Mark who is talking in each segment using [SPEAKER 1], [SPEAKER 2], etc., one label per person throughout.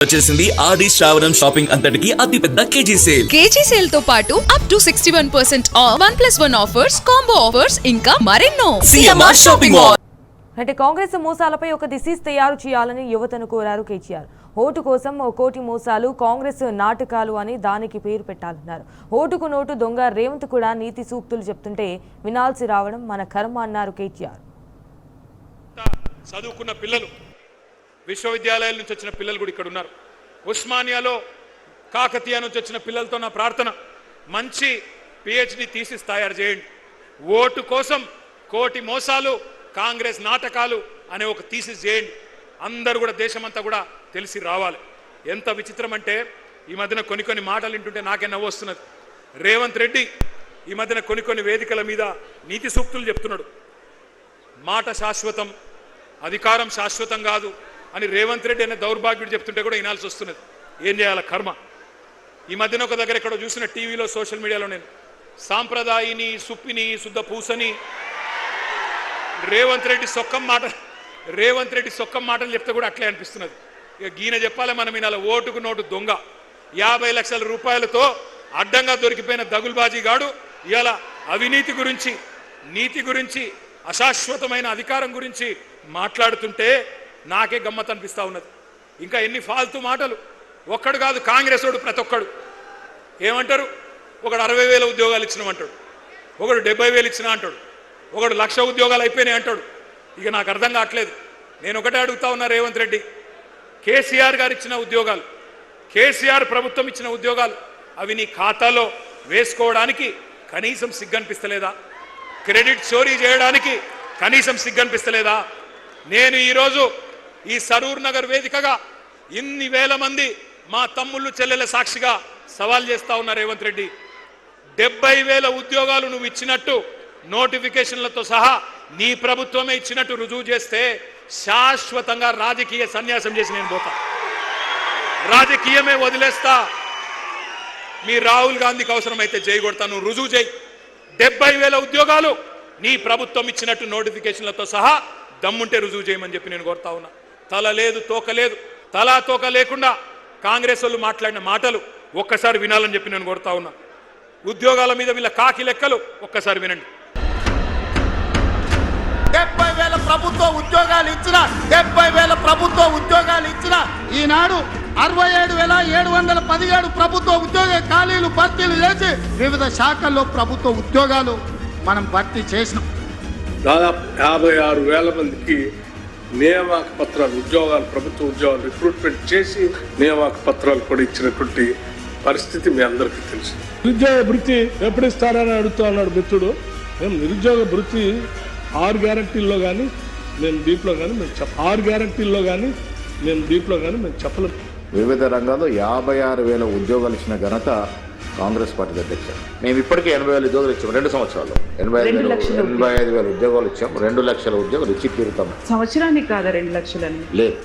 [SPEAKER 1] వచ్చేసింది ఆడి శ్రావణం షాపింగ్ అంతటికి అతిపెద్ద కేజీ సేల్
[SPEAKER 2] తో పాటు up to 61% of 1+1 offers, combo offers ఇంకా మరెన్నో.
[SPEAKER 1] CMR shopping mall.
[SPEAKER 3] అంటే కాంగ్రెస్ మోసాలపై ఒక డిసీజ్ తయారు చేయాలని యువతను కోరారు కేసీఆర్. ఓటు కోసం ఓ కోటి మోసాలు, కాంగ్రెస్ నాటకాలు అని దానికి పేరు పెట్టాలన్నారు. ఓటుకు నోటు దొంగ రేవంత్ కూడా నీతి సూక్తులు చెప్తుంటే వినాల్సి రావడం మన కర్మ అన్నారు కేసీఆర్.
[SPEAKER 4] చదువుకున్న పిల్లలు, విశ్వవిద్యాలయాల నుంచి వచ్చిన పిల్లలు కూడా ఇక్కడ ఉన్నారు. ఉస్మానియాలో, కాకతీయ నుంచి వచ్చిన పిల్లలతో నా ప్రార్థన, మంచి పిహెచ్డి థీసిస్ తయారు చేయండి. ఓటు కోసం కోటి మోసాలు, కాంగ్రెస్ నాటకాలు అనే ఒక థీసిస్ చేయండి. అందరూ కూడా దేశమంతా కూడా తెలిసి రావాలి. ఎంత విచిత్రం అంటే ఈ మధ్యన కొన్ని మాటలు వింటుంటే నాకే నవ్వు వస్తున్నది. రేవంత్ రెడ్డి ఈ మధ్యన కొన్ని వేదికల మీద నీతి సూక్తులు చెప్తున్నాడు. మాట శాశ్వతం, అధికారం శాశ్వతం కాదు అని రేవంత్ రెడ్డి అనే దౌర్భాగ్యుడు చెప్తుంటే కూడా వినాల్సి వస్తున్నది. ఏం చేయాల కర్మ. ఈ మధ్యన ఒక దగ్గర ఎక్కడో చూసిన టీవీలో, సోషల్ మీడియాలో నేను సాంప్రదాయిని, సుప్పిని, శుద్ధ పూసని రేవంత్ రెడ్డి సొక్కం మాటలు చెప్తే కూడా అట్లే అనిపిస్తున్నది. ఇక గీన చెప్పాలి మనం వినాలి. ఓటుకు నోటు దొంగ 50 లక్షల రూపాయలతో అడ్డంగా దొరికిపోయిన దగుల్బాజీ గాడు ఇవాళ అవినీతి గురించి, నీతి గురించి, అశాశ్వతమైన అధికారం గురించి మాట్లాడుతుంటే నాకే గమ్మత్ అనిపిస్తూ ఉన్నది. ఇంకా ఎన్ని ఫాల్తూ మాటలు. ఒక్కడు కాదు, కాంగ్రెస్ వాడు ప్రతి ఒక్కడు ఏమంటారు, ఒకడు 60,000 ఉద్యోగాలు ఇచ్చినామంటాడు, ఒకడు 70,000 ఇచ్చినా అంటాడు, ఒకడు 1,00,000 ఉద్యోగాలు అయిపోయినాయి అంటాడు. ఇక నాకు అర్థం కావట్లేదు. నేను ఒకటే అడుగుతా ఉన్నా, రేవంత్ రెడ్డి, కేసీఆర్ గారు ఇచ్చిన ఉద్యోగాలు, కేసీఆర్ ప్రభుత్వం ఇచ్చిన ఉద్యోగాలు అవి నీ ఖాతాలో వేసుకోవడానికి కనీసం సిగ్గనిపిస్తలేదా? క్రెడిట్ చోరీ చేయడానికి కనీసం సిగ్గనిపిస్తలేదా? నేను ఈరోజు ఈ సరూర్ నగర్ వేదికగా ఇన్ని వేల మంది మా తమ్ముళ్ళు చెల్లెల సాక్షిగా సవాల్ చేస్తా ఉన్నా, రేవంత్ రెడ్డి, 70,000 ఉద్యోగాలు నువ్వు ఇచ్చినట్టు నోటిఫికేషన్లతో సహా నీ ప్రభుత్వమే ఇచ్చినట్టు రుజువు చేస్తే శాశ్వతంగా రాజకీయ సన్యాసం చేసి నేను పోతా, రాజకీయమే వదిలేస్తా. మీ రాహుల్ గాంధీకి అవసరమైతే జై కొడతా, నువ్వు రుజువు చేయి. 70,000 ఉద్యోగాలు నీ ప్రభుత్వం ఇచ్చినట్టు నోటిఫికేషన్లతో సహా దమ్ముంటే రుజువు చేయమని చెప్పి నేను కోరుతా ఉన్నా. తల లేదు, తోక లేదు. తలా తోక లేకుండా కాంగ్రెస్ వాళ్ళు మాట్లాడిన మాటలు ఒక్కసారి వినాలని చెప్పి నేను కోరుతా ఉన్నా. ఉద్యోగాల మీద వీళ్ళ కాకి లెక్కలు ఒక్కసారి వినండి.
[SPEAKER 5] 70,000 ప్రభుత్వ ఉద్యోగాలు ఇచ్చిన ఈనాడు 67,717 ప్రభుత్వ ఉద్యోగ ఖాళీలు భర్తీలు చేసి వివిధ శాఖల్లో ప్రభుత్వ ఉద్యోగాలు మనం భర్తీ చేసినాం.
[SPEAKER 6] దాదాపు 56,000 మందికి నియామక పత్రాలు, ఉద్యోగాలు, ప్రభుత్వ ఉద్యోగాలు రిక్రూట్మెంట్ చేసి నియామక పత్రాలు కూడా ఇచ్చినటువంటి పరిస్థితి మీ అందరికీ తెలుసు.
[SPEAKER 7] నిరుద్యోగ భృతి ఎప్పుడు ఇస్తారని అడుగుతా ఉన్నాడు మిత్రుడు. మేము నిరుద్యోగ భృతి 6 గ్యారంటీల్లో కానీ మేము దీంట్లో కానీ మేము 6 గ్యారంటీల్లో కానీ మేము దీంట్లో కానీ మేము చెప్పలేము.
[SPEAKER 8] వివిధ రంగాల్లో 56,000 ఉద్యోగాలు ఇచ్చిన ఘనత కాంగ్రెస్ పార్టీ అధ్యక్ష. మేము ఇప్పటికే 80,000 ఉద్యోగాలు ఇచ్చాము 2 సంవత్సరాల్లో. 85,000 ఉద్యోగాలు ఇచ్చాము. 2 లక్షల ఉద్యోగాలు ఇచ్చి తీరుతాము.
[SPEAKER 9] సంవత్సరానికి కాదా 2 లక్షలని?
[SPEAKER 8] లేదు,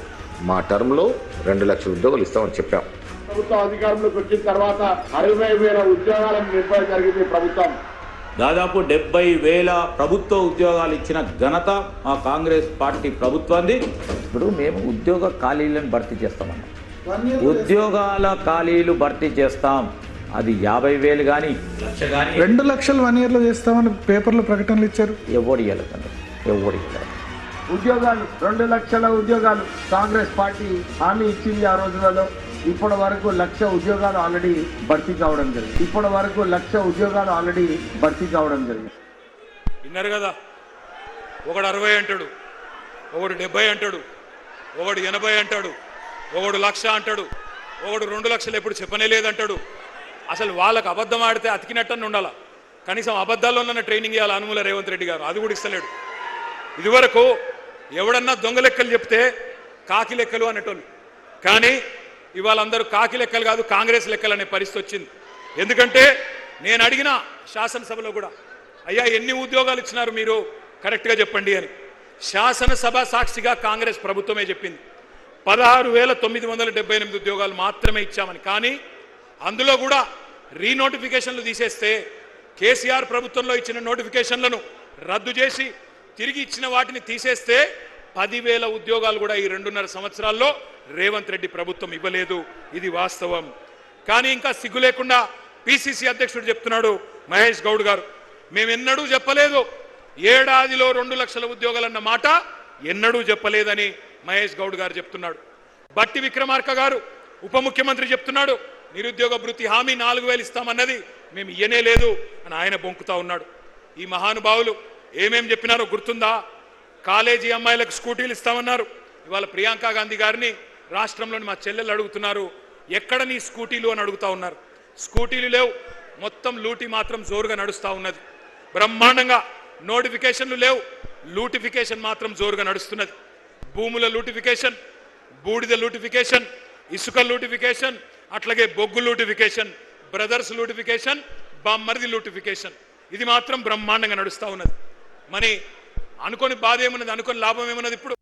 [SPEAKER 8] మా టర్మ్లో 2 లక్షల ఉద్యోగాలు ఇస్తామని చెప్పాం.
[SPEAKER 5] ప్రభుత్వం అధికారంలోకి వచ్చిన తర్వాత 60,000 ఉద్యోగాలను నిర్వహణ జరిగింది ప్రభుత్వం.
[SPEAKER 10] దాదాపు 70,000 ప్రభుత్వ ఉద్యోగాలు ఇచ్చిన ఘనత మా కాంగ్రెస్ పార్టీ ప్రభుత్వాన్ని.
[SPEAKER 11] ఇప్పుడు మేము ఉద్యోగ ఖాళీలను భర్తీ చేస్తామన్నాం. ఉద్యోగాల ఖాళీలు భర్తీ చేస్తాం. అది 50,000 కానీ 1,00,000 కానీ
[SPEAKER 7] 2 లక్షలు 1 ఇయర్లో చేస్తామని పేపర్లో ప్రకటనలు ఇచ్చారు.
[SPEAKER 11] ఎవడు ఇవ్వలేదు.
[SPEAKER 5] ఉద్యోగాలు 2 లక్షల ఉద్యోగాలు కాంగ్రెస్ పార్టీ హామీ ఇచ్చింది ఆ రోజులలో. ఇప్పటి వరకు 1,00,000 ఉద్యోగాలు ఆల్రెడీ భర్తీ కావడం జరిగింది.
[SPEAKER 4] విన్నారు కదా, ఒకడు 60 అంటాడు, ఒకడు 70 అంటాడు, ఒకడు 80 అంటాడు, ఒకడు 1,00,000 అంటాడు, ఒకడు 2 లక్షలు ఎప్పుడు చెప్పనే లేదంటాడు. అసలు వాళ్ళకు అబద్ధం ఆడితే అతికినట్టని ఉండాలా. కనీసం అబద్ధాల్లోనన్న ట్రైనింగ్ ఇవ్వాలి అనుమూల రేవంత్ రెడ్డి గారు. అది కూడా ఇస్తలేడు. ఇదివరకు ఎవడన్నా దొంగ లెక్కలు చెప్తే కాకి లెక్కలు అనేటోళ్ళు, కానీ ఇవాళ అందరూ కాకి లెక్కలు కాదు, కాంగ్రెస్ లెక్కలు అనే పరిస్థితి వచ్చింది. ఎందుకంటే నేను అడిగిన శాసనసభలో కూడా, అయ్యా ఎన్ని ఉద్యోగాలు ఇచ్చినారు మీరు కరెక్ట్గా చెప్పండి అని. శాసనసభ సాక్షిగా కాంగ్రెస్ ప్రభుత్వమే చెప్పింది 16,978 ఉద్యోగాలు మాత్రమే ఇచ్చామని. కానీ అందులో కూడా రీనోటిఫికేషన్లు తీసేస్తే, కేసీఆర్ ప్రభుత్వంలో ఇచ్చిన నోటిఫికేషన్లను రద్దు చేసి తిరిగి ఇచ్చిన వాటిని తీసేస్తే 10,000 ఉద్యోగాలు కూడా ఈ 2.5 సంవత్సరాల్లో రేవంత్ రెడ్డి ప్రభుత్వం ఇవ్వలేదు. ఇది వాస్తవం. కానీ ఇంకా సిగ్గు లేకుండా పిసిసి అధ్యక్షుడు చెప్తున్నాడు మహేష్ గౌడ్ గారు, మేమెన్నడూ చెప్పలేదు ఏడాదిలో 2 లక్షల ఉద్యోగాలన్న మాట ఎన్నడూ చెప్పలేదని మహేష్ గౌడ్ గారు చెప్తున్నాడు. బట్టి విక్రమార్క గారు ఉప ముఖ్యమంత్రి చెప్తున్నాడు నిరుద్యోగ భృతి హామీ 4,000 ఇస్తామన్నది మేము ఇయ్యనే లేదు అని ఆయన బొంకుతా ఉన్నాడు. ఈ మహానుభావులు ఏమేం చెప్పినారో గుర్తుందా? కాలేజీ అమ్మాయిలకు స్కూటీలు ఇస్తామన్నారు. ఇవాళ ప్రియాంక గాంధీ గారిని రాష్ట్రంలోని మా చెల్లెలు అడుగుతున్నారు, ఎక్కడ నీ స్కూటీలు అని అడుగుతా ఉన్నారు. స్కూటీలు లేవు, మొత్తం లూటీ మాత్రం జోరుగా నడుస్తూ ఉన్నది. బ్రహ్మాండంగా నోటిఫికేషన్లు లేవు, లూటిఫికేషన్ మాత్రం జోరుగా నడుస్తున్నది. భూముల లూటిఫికేషన్, బూడిద లూటిఫికేషన్, ఇసుక లూటిఫికేషన్, అట్లాగే బొగ్గు లూటిఫికేషన్, బ్రదర్స్ లూటిఫికేషన్, బామ్మరిది లూటిఫికేషన్, ఇది మాత్రం బ్రహ్మాండంగా నడుస్తూ ఉన్నది. మరి అనుకోని బాధ ఏమున్నది, అనుకోని లాభం ఏమున్నది? ఇప్పుడు